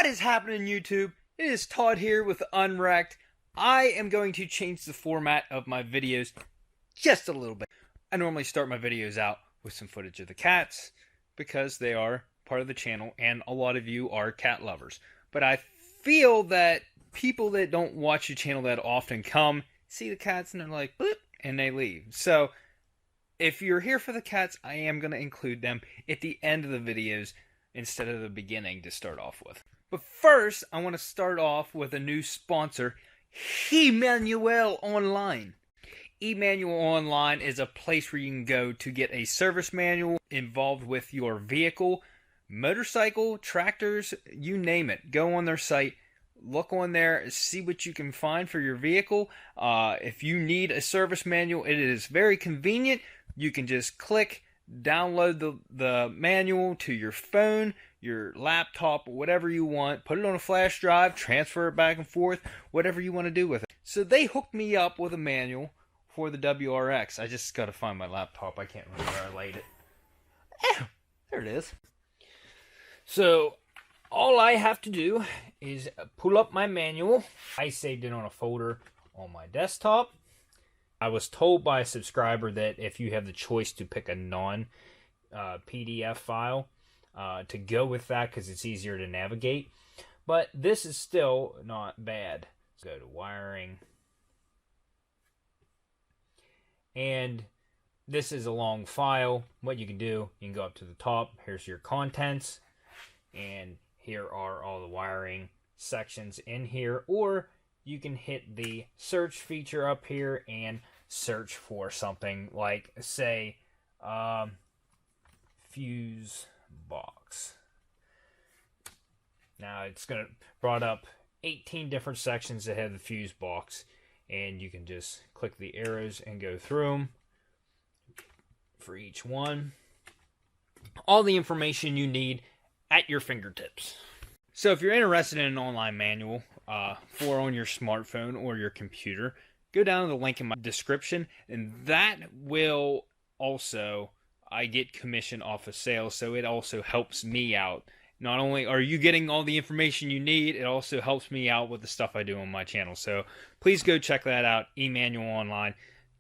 is happening, YouTube? It is Todd here with Unwrecked. I am going to change the format of my videos just a little bit. I normally start my videos out with some footage of the cats because they are part of the channel and a lot of you are cat lovers. But I feel that people that don't watch the channel that often come, see the cats and they're like, boop, and they leave. So if you're here for the cats, I am going to include them at the end of the videos instead of the beginning to start off with. But first, I want to start off with a new sponsor, EManualOnline. EManualOnline is a place where you can go to get a service manual involved with your vehicle, motorcycle, tractors, you name it. Go on their site, look on there, see what you can find for your vehicle. If you need a service manual, it is very convenient. You can just click, download the manual to your phone, your laptop, whatever you want, put it on a flash drive, transfer it back and forth, whatever you want to do with it. So they hooked me up with a manual for the WRX. I just got to find my laptop. I can't remember where I laid it. There it is. So all I have to do is pull up my manual. I saved it on a folder on my desktop. I was told by a subscriber that if you have the choice to pick a non-PDF file, to go with that because it's easier to navigate. But this is still not bad. Let's go to wiring. And this is a long file. What you can do, you can go up to the top. Here's your contents. And here are all the wiring sections in here. Or you can hit the search feature up here and search for something like, say, fuse box. Now it's going to brought up 18 different sections that have the fuse box, and you can just click the arrows and go through them for each one. All the information you need at your fingertips. So if you're interested in an online manual for on your smartphone or your computer, go down to the link in my description, and that will also, I get commission off of sales, so it also helps me out. Not only are you getting all the information you need, it also helps me out with the stuff I do on my channel. So please go check that out, EManualOnline.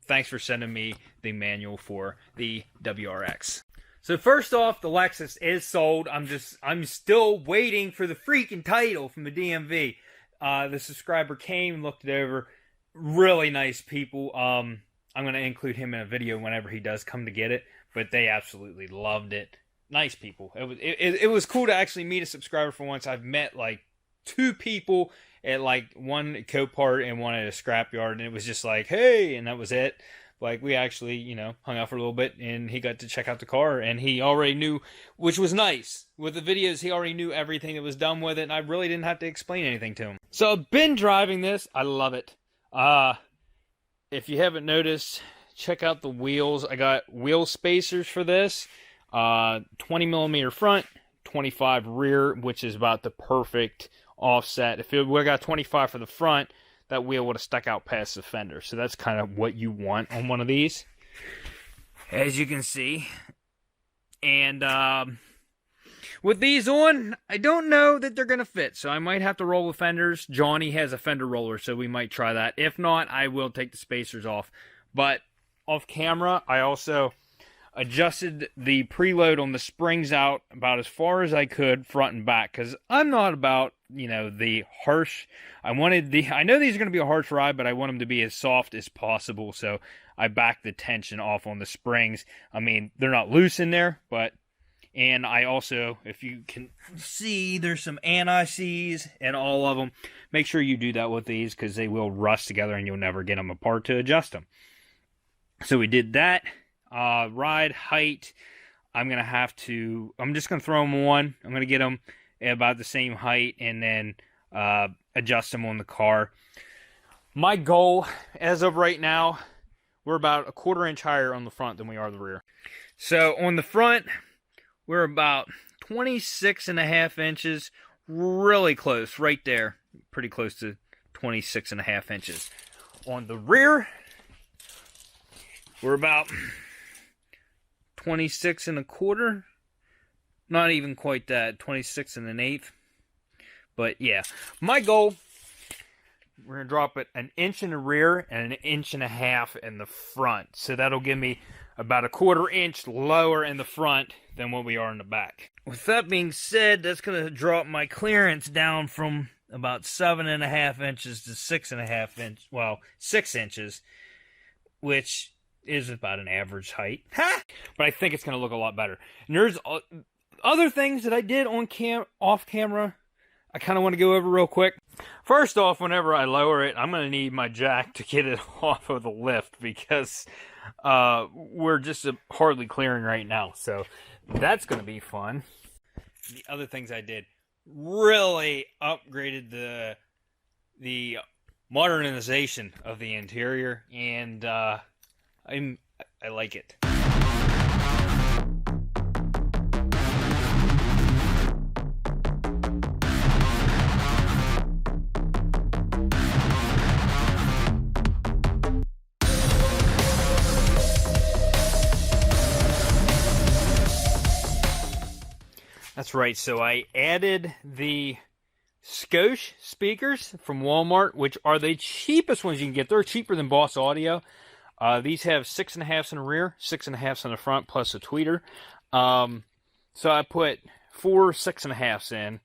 Thanks for sending me the manual for the WRX. So first off, the Lexus is sold. I'm still waiting for the freaking title from the DMV. The subscriber came, looked it over. Really nice people. I'm going to include him in a video whenever he does come to get it. But they absolutely loved it. Nice people. It was cool to actually meet a subscriber for once. I've met like 2 people at like one Copart and one at a scrapyard, and it was just like, hey, and that was it. Like we actually, hung out for a little bit, and he got to check out the car, and he already knew, which was nice. With the videos, he already knew everything that was done with it, and I really didn't have to explain anything to him. So I've been driving this. I love it. If you haven't noticed, check out the wheels. I got wheel spacers for this. 20mm front, 25 rear, which is about the perfect offset. If it would have got 25 for the front, that wheel would have stuck out past the fender. So that's kind of what you want on one of these, as you can see. And with these on, I don't know that they're going to fit, so I might have to roll the fenders. Johnny has a fender roller, so we might try that. If not, I will take the spacers off. But off camera, I also adjusted the preload on the springs out about as far as I could, front and back, because I'm not about, the harsh. I know these are going to be a harsh ride, but I want them to be as soft as possible, so I backed the tension off on the springs. I mean, they're not loose in there, and I also, if you can see, there's some anti-seize in all of them. Make sure you do that with these, because they will rust together and you'll never get them apart to adjust them. So we did that. Ride height, I'm just going to throw them on. I'm going to get them at about the same height and then adjust them on the car. My goal, as of right now, we're about a 1/4 inch higher on the front than we are the rear. So on the front, we're about 26.5 inches, really close, right there, pretty close to 26.5 inches. On the rear, we're about 26 1/4, not even quite that, 26 1/8. But yeah, my goal, we're going to drop it 1 inch in the rear and 1.5 inches in the front. So that'll give me about 1/4 inch lower in the front than what we are in the back. With that being said, that's going to drop my clearance down from about 7.5 inches to 6.5 inches. Well, 6 inches, which is about an average height. Ha! But I think it's going to look a lot better. And there's other things that I did on off camera I kind of want to go over real quick. First off, whenever I lower it, I'm going to need my jack to get it off of the lift because we're just hardly clearing right now. So that's going to be fun. The other things I did, really upgraded the modernization of the interior, and I like it. That's right, so I added the Scosche speakers from Walmart, which are the cheapest ones you can get. They're cheaper than Boss Audio. These have 6.5s in the rear, 6.5s in the front, plus a tweeter. So I put 4 6.5s in.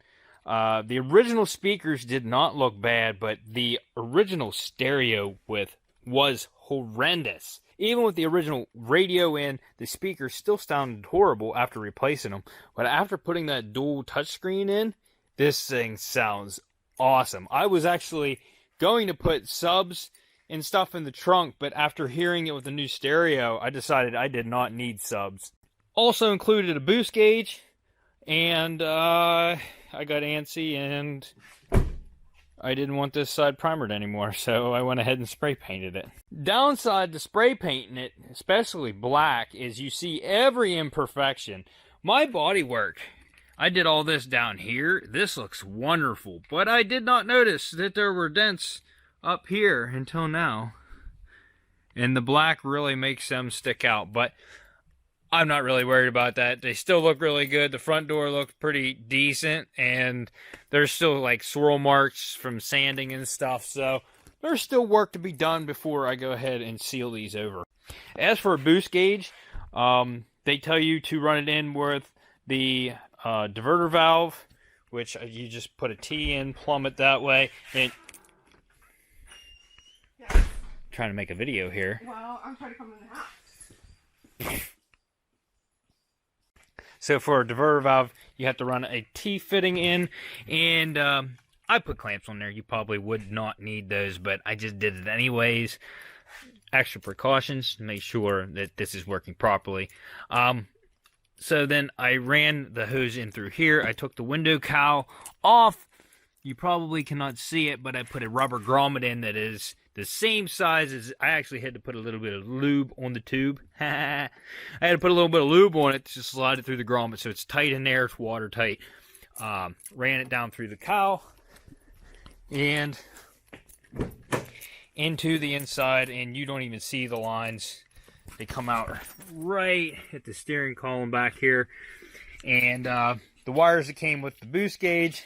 The original speakers did not look bad, but the original stereo width was horrendous. Even with the original radio in, the speakers still sounded horrible after replacing them. But after putting that dual touchscreen in, this thing sounds awesome. I was actually going to put subs and stuff in the trunk, but after hearing it with the new stereo, I decided I did not need subs. Also included a boost gauge, and I got antsy and I didn't want this side primered anymore, so I went ahead and spray painted it. Downside to spray painting it, especially black, is you see every imperfection. My bodywork, I did all this down here. This looks wonderful, but I did not notice that there were dents up here until now. And the black really makes them stick out, but I'm not really worried about that. They still look really good. The front door looked pretty decent, and there's still like swirl marks from sanding and stuff, so there's still work to be done before I go ahead and seal these over. As for a boost gauge, they tell you to run it in with the diverter valve, which you just put a T in, plumb it that way, and trying to make a video here. Well, I'm trying to come in the house. So for a diverter valve, you have to run a T-fitting in, and I put clamps on there. You probably would not need those, but I just did it anyways. Extra precautions to make sure that this is working properly. So then I ran the hose in through here. I took the window cowl off. You probably cannot see it, but I put a rubber grommet in that is the same size as, I actually had to put a little bit of lube on the tube. I had to put a little bit of lube on it to slide it through the grommet so it's tight in there, it's watertight. Ran it down through the cowl and into the inside, and you don't even see the lines. They come out right at the steering column back here. And the wires that came with the boost gauge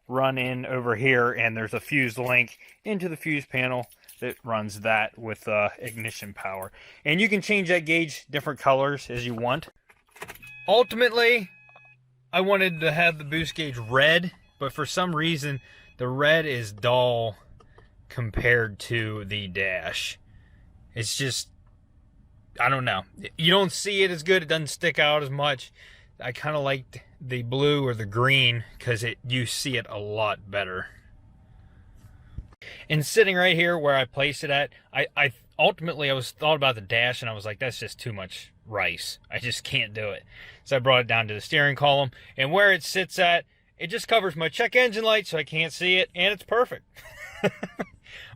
run in over here, and there's a fuse link into the fuse panel that runs that with ignition power. And you can change that gauge different colors as you want. Ultimately, I wanted to have the boost gauge red, but for some reason the red is dull compared to the dash. It's just, I don't know. You don't see it as good. It doesn't stick out as much. I kind of liked the blue or the green because you see it a lot better. And sitting right here where I placed it at, I ultimately thought about the dash, and I was like, that's just too much rice. I just can't do it. So I brought it down to the steering column, and where it sits at, it just covers my check engine light so I can't see it, and it's perfect.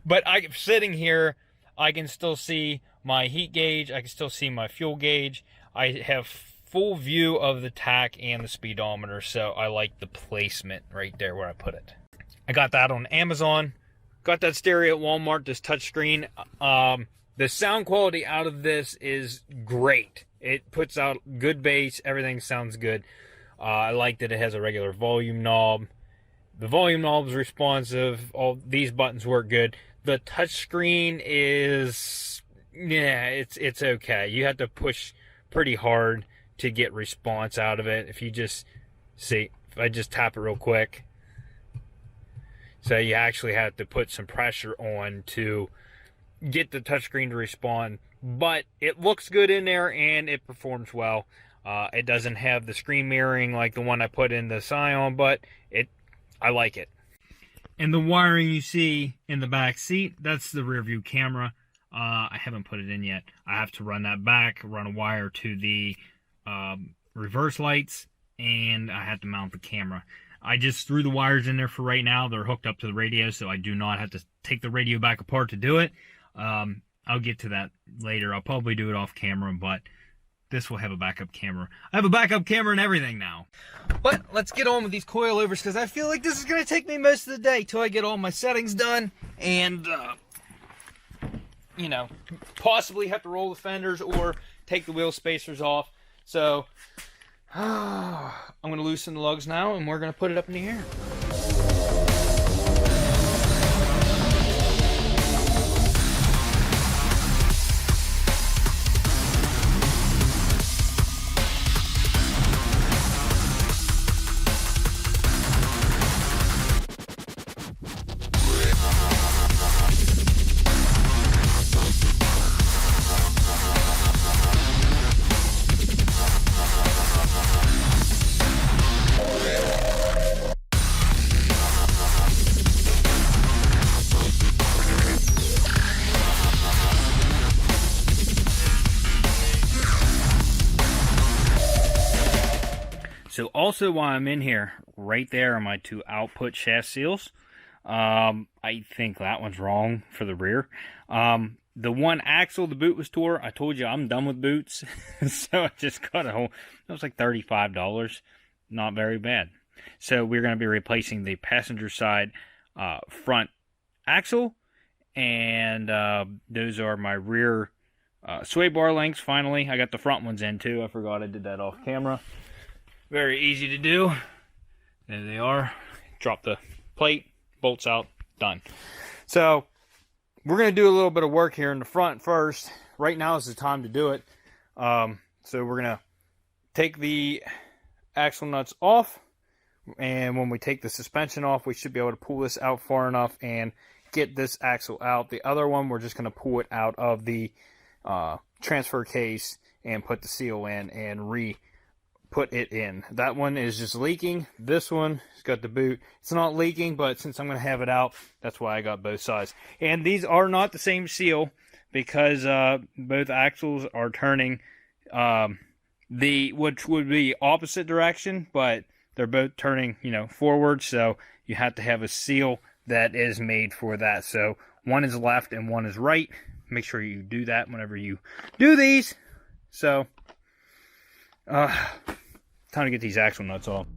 But sitting here, I can still see my heat gauge. I can still see my fuel gauge. I have full view of the tach and the speedometer, so I like the placement right there where I put it. I got that on Amazon. Got that stereo at Walmart, this touchscreen. The sound quality out of this is great. It puts out good bass. Everything sounds good. I like that it has a regular volume knob. The volume knob's responsive. All these buttons work good. The touchscreen is, yeah, it's okay. You have to push pretty hard to get response out of it. If you just see, if I just tap it real quick, so you actually have to put some pressure on to get the touchscreen to respond. But it looks good in there and it performs well. It doesn't have the screen mirroring like the one I put in the Scion, but I like it. And the wiring you see in the back seat, that's the rear view camera. I haven't put it in yet. I have to run that back, run a wire to the reverse lights, and I have to mount the camera. I just threw the wires in there for right now. They're hooked up to the radio, so I do not have to take the radio back apart to do it. I'll get to that later. I'll probably do it off camera, but this will have a backup camera. I have a backup camera and everything now. But let's get on with these coilovers, because I feel like this is going to take me most of the day till I get all my settings done and, you know, possibly have to roll the fenders or take the wheel spacers off. So, I'm going to loosen the lugs now, and we're going to put it up in the air. So also while I'm in here, right there are my two output shaft seals. I think that one's wrong for the rear. The one axle, the boot was tore. I told you I'm done with boots. So I just got a whole, that was like $35. Not very bad. So we're going to be replacing the passenger side front axle. And those are my rear sway bar lengths finally. I got the front ones in too. I forgot I did that off camera. Very easy to do. There they are. Drop the plate, bolts out, done. So we're going to do a little bit of work here in the front first. Right now is the time to do it. So we're going to take the axle nuts off. And when we take the suspension off, we should be able to pull this out far enough and get this axle out. The other one, we're just going to pull it out of the transfer case and put the seal in and put it in. That one is just leaking. This one has got the boot. It's not leaking, but since I'm going to have it out, that's why I got both sides. And these are not the same seal because both axles are turning which would be opposite direction, but they're both turning, you know, forward. So you have to have a seal that is made for that. So one is left and one is right. Make sure you do that whenever you do these. So time to get these axle nuts off.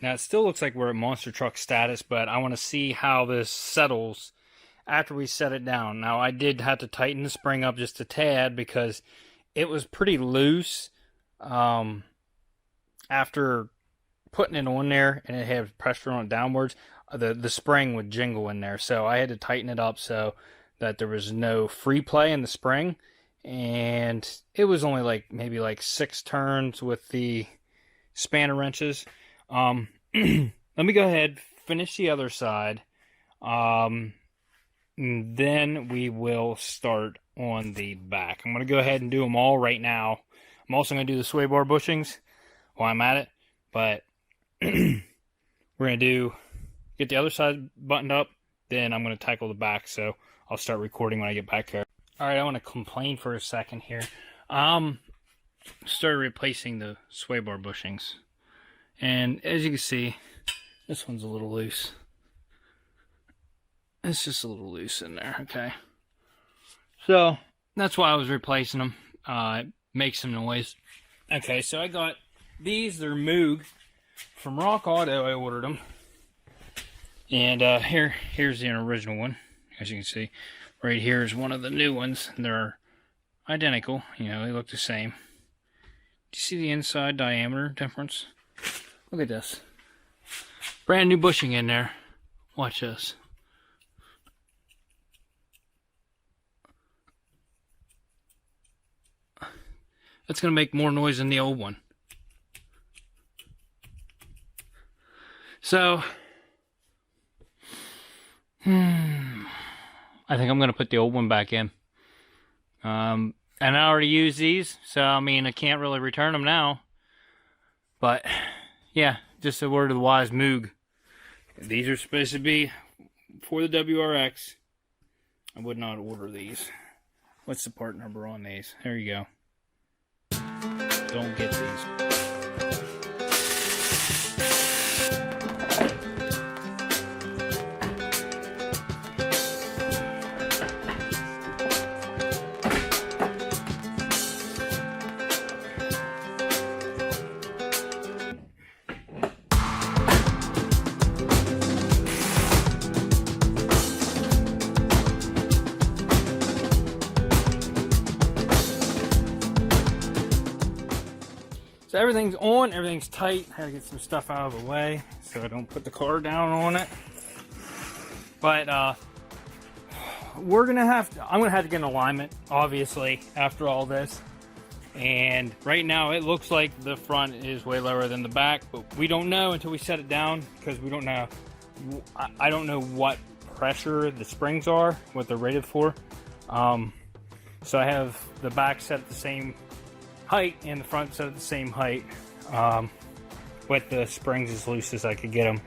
Now, it still looks like we're at monster truck status, but I want to see how this settles after we set it down. Now, I did have to tighten the spring up just a tad because it was pretty loose. after putting it on there and it had pressure on it downwards, the spring would jingle in there. So I had to tighten it up so that there was no free play in the spring. And it was only like maybe like 6 turns with the spanner wrenches. Let me go ahead, finish the other side. Then we will start on the back. I'm going to go ahead and do them all right now. I'm also going to do the sway bar bushings while I'm at it. But we're going to get the other side buttoned up. Then I'm going to tackle the back. So I'll start recording when I get back here. Alright, I want to complain for a second here. Started replacing the sway bar bushings. And as you can see, this one's a little loose. It's just a little loose in there, okay? So, that's why I was replacing them. It makes some noise. Okay, so I got these. They're Moog from Rock Auto. I ordered them. And here's the original one, as you can see. Right here is one of the new ones. They're identical. You know, they look the same. Do you see the inside diameter difference? Look at this. Brand new bushing in there. Watch this. That's going to make more noise than the old one. So, I think I'm going to put the old one back in. And I already used these, so I mean, I can't really return them now. But, yeah, just a word of the wise, Moog. These are supposed to be for the WRX. I would not order these. What's the part number on these? There you go. Don't get these. So everything's on, everything's tight. I gotta get some stuff out of the way so I don't put the car down on it. But I'm gonna have to get an alignment, obviously, after all this. And right now it looks like the front is way lower than the back, but we don't know until we set it down, because we don't know. I don't know what pressure the springs are, what they're rated for. So I have the back set at the same height and the front set at the same height, with the springs as loose as I could get them.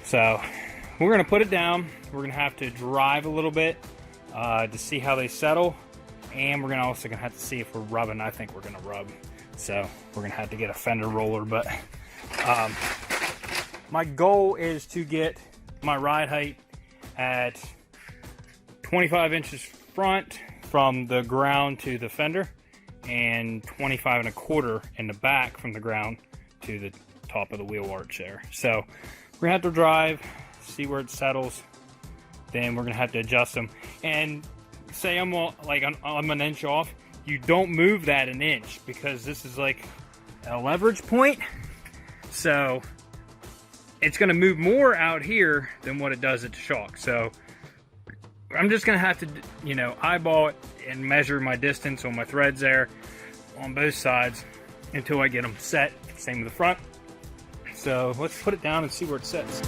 So we're gonna put it down. We're gonna have to drive a little bit to see how they settle, and we're also gonna have to see if we're rubbing. I think we're gonna rub, so we're gonna have to get a fender roller. But my goal is to get my ride height at 25 inches front from the ground to the fender, and 25.25 in the back from the ground to the top of the wheel arch there. So we're gonna have to drive, see where it settles, then we're gonna have to adjust them. And say I'm an inch off, you don't move that an inch, because this is like a leverage point. So it's gonna move more out here than what it does at the shock. So I'm just gonna have to, you know, eyeball it and measure my distance on my threads there on both sides until I get them set. Same with the front. So let's put it down and see where it sits.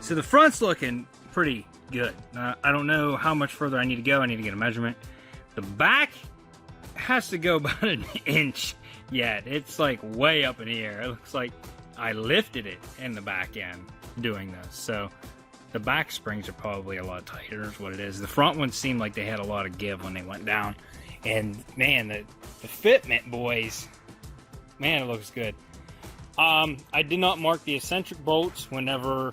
So the front's looking pretty good. I don't know how much further I need to go. I need to get a measurement. The back has to go about an inch yet. It's like way up in the air. It looks like I lifted it in the back end doing this. So the back springs are probably a lot tighter is what it is. The front ones seemed like they had a lot of give when they went down. And man, the fitment, boys, man, it looks good. I did not mark the eccentric bolts whenever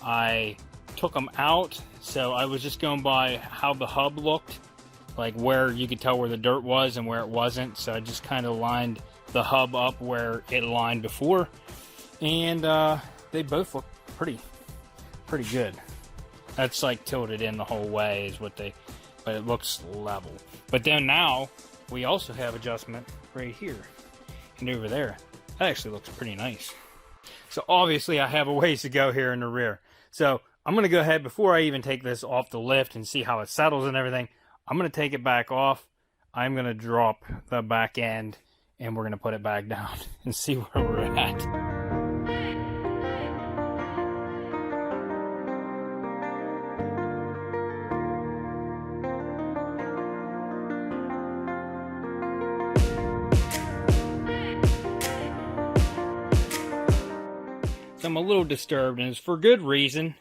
I took them out. So I was just going by how the hub looked, like where you could tell where the dirt was and where it wasn't. So I just kind of lined the hub up where it lined before, and they both look pretty good. That's like tilted in the whole way is what they, but it looks level. But then now we also have adjustment right here and over there. That actually looks pretty nice. So obviously I have a ways to go here in the rear. So I'm going to go ahead, before I even take this off the lift and see how it settles and everything, I'm going to take it back off. I'm going to drop the back end and we're going to put it back down and see where we're at. So I'm a little disturbed, and it's for good reason.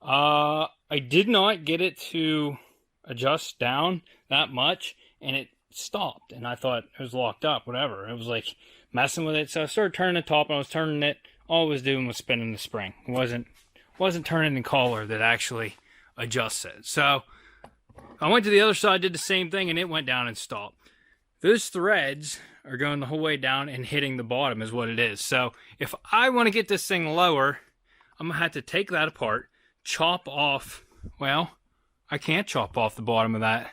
I did not get it to adjust down that much, and it stopped, and I thought it was locked up, whatever. It was like messing with it, so I started turning the top, and I was turning it. All I was doing was spinning the spring. It wasn't turning the collar that actually adjusts it. So I went to the other side, did the same thing, and it went down and stopped. Those threads are going the whole way down and hitting the bottom is what it is. So if I want to get this thing lower, I'm going to have to take that apart, chop off, well, I can't chop off the bottom of that.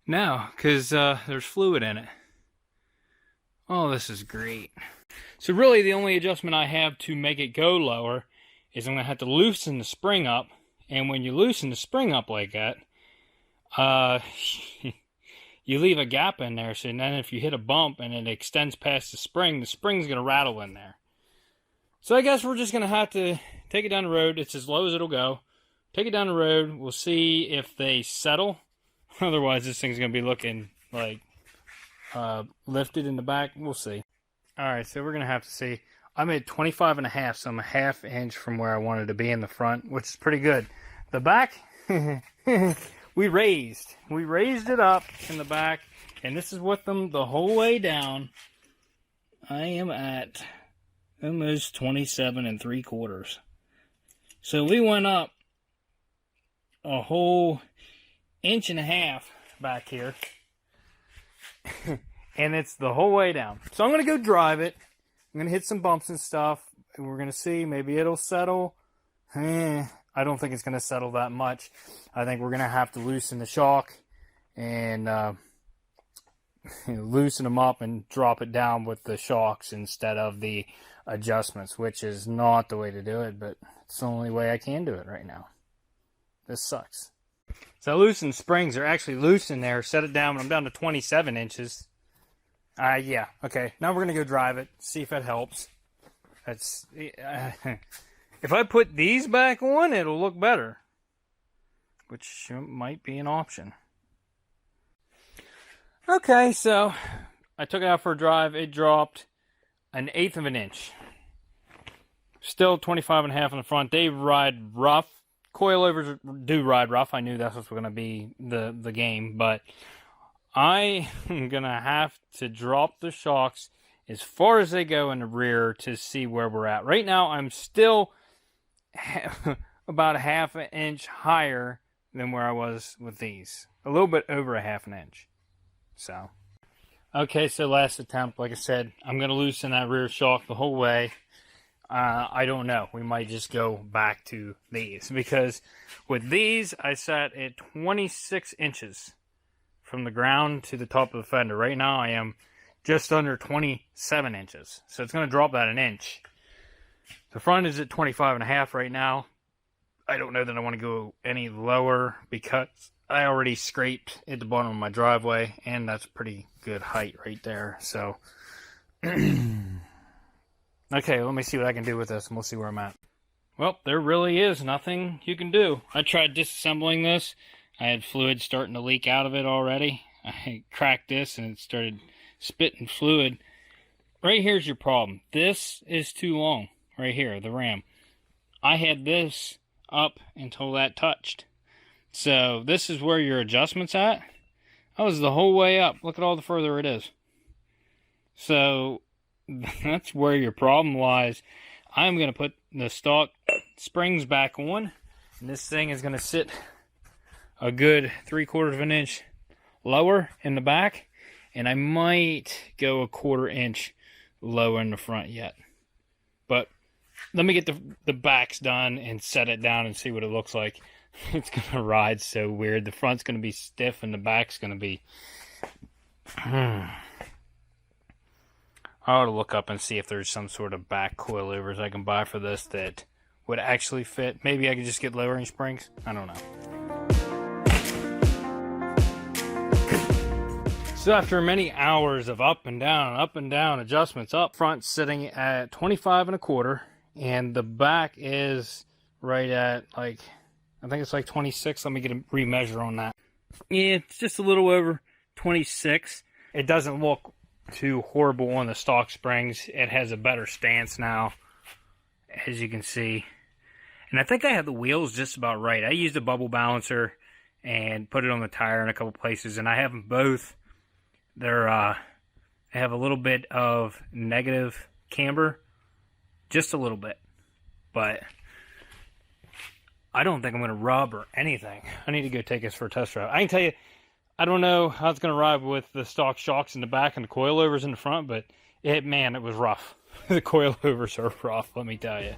No, because there's fluid in it. Oh, this is great. So really the only adjustment I have to make it go lower is I'm going to have to loosen the spring up. And when you loosen the spring up like that, you leave a gap in there. So then if you hit a bump and it extends past the spring's going to rattle in there. So I guess we're just going to have to take it down the road. It's as low as it'll go. Take it down the road. We'll see if they settle. Otherwise, this thing's going to be looking like lifted in the back. We'll see. All right, so we're going to have to see. I'm at 25.5, so I'm a half inch from where I wanted to be in the front, which is pretty good. The back, we raised it up in the back, and this is with them the whole way down. I am at almost 27 3/4. So we went up a whole 1.5 inches back here. And it's the whole way down. So I'm going to go drive it. I'm going to hit some bumps and stuff. And we're going to see. Maybe it'll settle. I don't think it's going to settle that much. I think we're going to have to loosen the shock and loosen them up and drop it down with the shocks instead of the adjustments, which is not the way to do it, but it's the only way I can do it right now. This sucks. So I loosened springs. They're actually loose in there. Set it down, and I'm down to 27 inches. Yeah, okay. Now we're going to go drive it, see if it helps. That's if I put these back on, it'll look better, which might be an option. Okay, so I took it out for a drive. It dropped 1/8 of an inch. Still 25.5 in the front. They ride rough. Coilovers do ride rough. I knew that was going to be the game, but I am going to have to drop the shocks as far as they go in the rear to see where we're at. Right now, I'm still about 1/2 inch higher than where I was with these. A little bit over 1/2 inch. So, okay, so last attempt, like I said, I'm going to loosen that rear shock the whole way. I don't know. We might just go back to these, because with these, I sat at 26 inches from the ground to the top of the fender. Right now, I am just under 27 inches. So it's going to drop that 1 inch. The front is at 25.5 right now. I don't know that I want to go any lower because I already scraped at the bottom of my driveway, and that's pretty good height right there. So, okay, let me see what I can do with this, and we'll see where I'm at. Well, there really is nothing you can do. I tried disassembling this. I had fluid starting to leak out of it already. I cracked this, and it started spitting fluid. Right here's your problem. This is too long. Right here, the ram. I had this up until that touched. So this is where your adjustment's at. That was the whole way up. Look at all the further it is. So that's where your problem lies. I'm going to put the stock springs back on. And this thing is going to sit a good 3/4 of an inch lower in the back. And I might go 1/4 inch lower in the front yet. But let me get the backs done and set it down and see what it looks like. It's going to ride so weird. The front's going to be stiff and the back's going to be... I ought to look up and see if there's some sort of back coilovers I can buy for this that would actually fit. Maybe I could just get lowering springs. I don't know. So after many hours of up and down adjustments, up front sitting at 25 1/4, and the back is right at like, I think it's like 26. Let me get a remeasure on that. Yeah, it's just a little over 26. It doesn't look too horrible on the stock springs. It has a better stance now, as you can see. And I think I have the wheels just about right. I used a bubble balancer and put it on the tire in a couple places, and I have them both. They're I have a little bit of negative camber, just a little bit, but I don't think I'm going to rub or anything. I need to go take this for a test drive. I can tell you, I don't know how it's going to ride with the stock shocks in the back and the coilovers in the front, but man, it was rough. The coilovers are rough, let me tell you.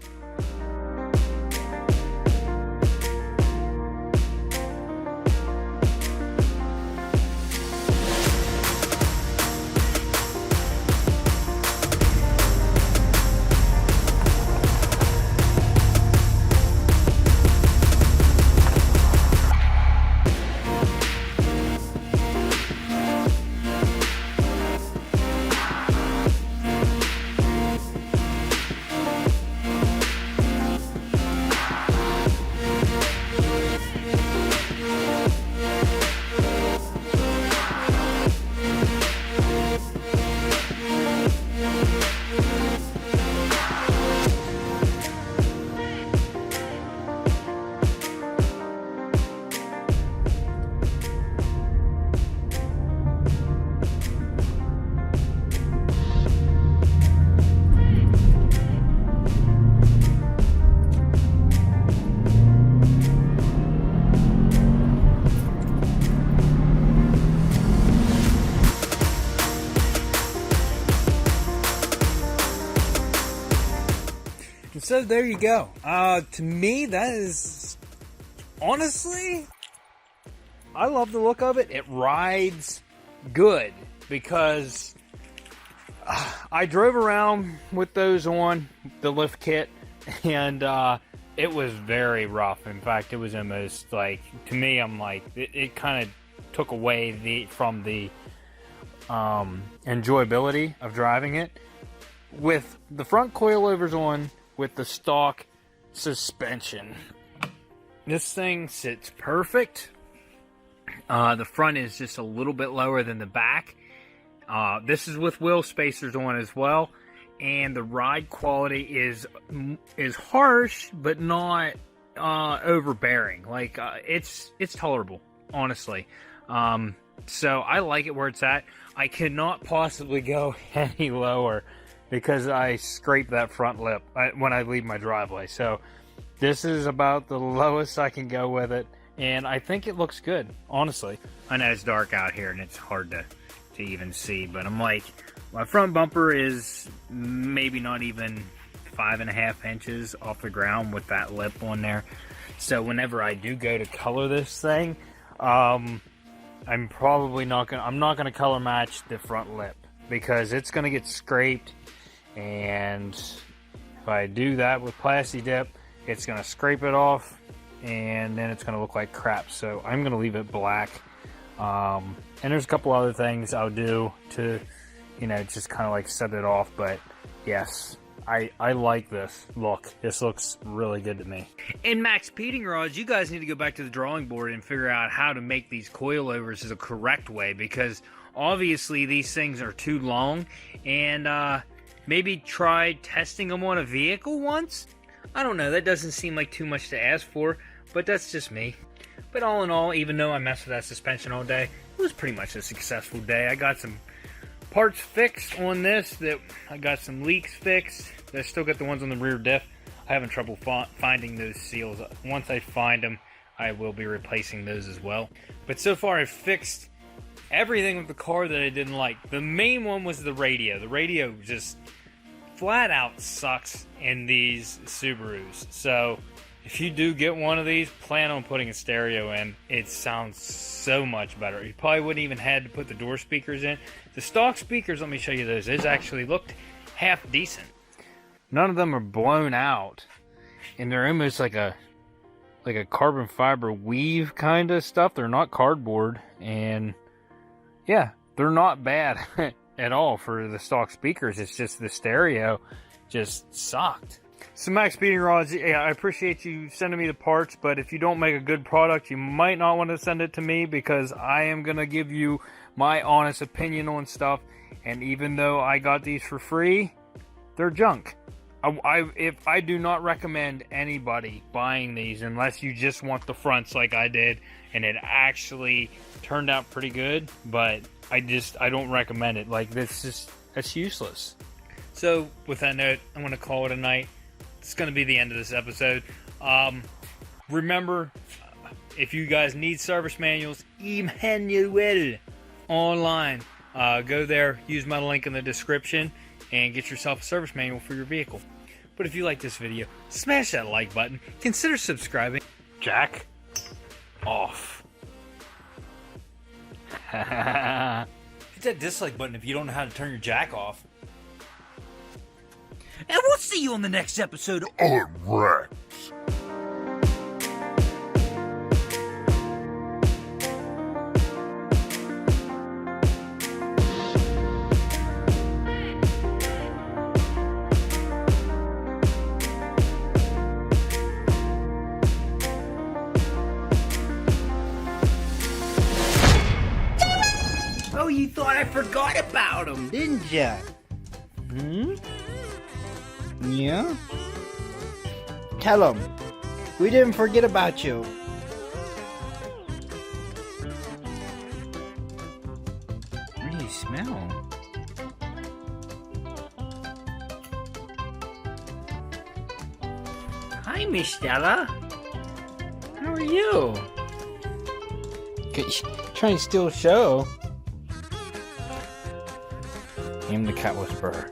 So there you go. To me, that is, honestly, I love the look of it. It rides good because I drove around with those on, the lift kit, and it was very rough. In fact, it was almost like, to me, I'm like, it kind of took away from the enjoyability of driving it. With the front coilovers on, with the stock suspension, this thing sits perfect. The front is just a little bit lower than the back. This is with wheel spacers on as well, and the ride quality is harsh but not overbearing. Like it's tolerable, honestly. So I like it where it's at. I could not possibly go any lower because I scrape that front lip when I leave my driveway. So this is about the lowest I can go with it, and I think it looks good, honestly. I know it's dark out here and it's hard to even see, but I'm like, my front bumper is maybe not even 5.5 inches off the ground with that lip on there. So whenever I do go to color this thing, I'm not gonna color match the front lip because it's gonna get scraped. And if I do that with Plasti Dip, it's going to scrape it off, and then it's going to look like crap. So I'm going to leave it black. And there's a couple other things I'll do to, just kind of like set it off. But yes, I like this look. This looks really good to me. In Maxpeedingrods, you guys need to go back to the drawing board and figure out how to make these coilovers the correct way, because obviously these things are too long, and maybe try testing them on a vehicle once? I don't know, that doesn't seem like too much to ask for, but that's just me. But all in all, even though I messed with that suspension all day, it was pretty much a successful day. I got some parts fixed on this, I got some leaks fixed. I still got the ones on the rear diff. I'm having trouble finding those seals. Once I find them, I will be replacing those as well. But so far I've fixed everything with the car that I didn't like. The main one was the radio. The radio just flat out sucks in these Subarus. So if you do get one of these, plan on putting a stereo in. It sounds so much better. You probably wouldn't even had to put the door speakers in. The stock speakers, let me show you those. Those actually looked half decent. None of them are blown out, and they're almost like a carbon fiber weave kind of stuff. They're not cardboard, and yeah, they're not bad at all for the stock speakers. It's just the stereo just sucked. So Maxpeedingrods, yeah, I appreciate you sending me the parts, but if you don't make a good product, you might not want to send it to me, because I am going to give you my honest opinion on stuff, and even though I got these for free, they're junk. I do not recommend anybody buying these unless you just want the fronts like I did, and it actually turned out pretty good, but I don't recommend it. Like, that's useless. So with that note, I'm going to call it a night. It's going to be the end of this episode. Remember, if you guys need service manuals, EManualOnline. Go there, use my link in the description, and get yourself a service manual for your vehicle. But if you like this video, smash that like button. Consider subscribing. Jack off. Hit that dislike button if you don't know how to turn your jack off. And we'll see you on the next episode. Alright. Oh, you thought I forgot about him, didn't ya? Yeah? Tell him. We didn't forget about you. What do you smell? Hi, Miss Stella. How are you? Trying to steal a show. I'm the cat whisperer.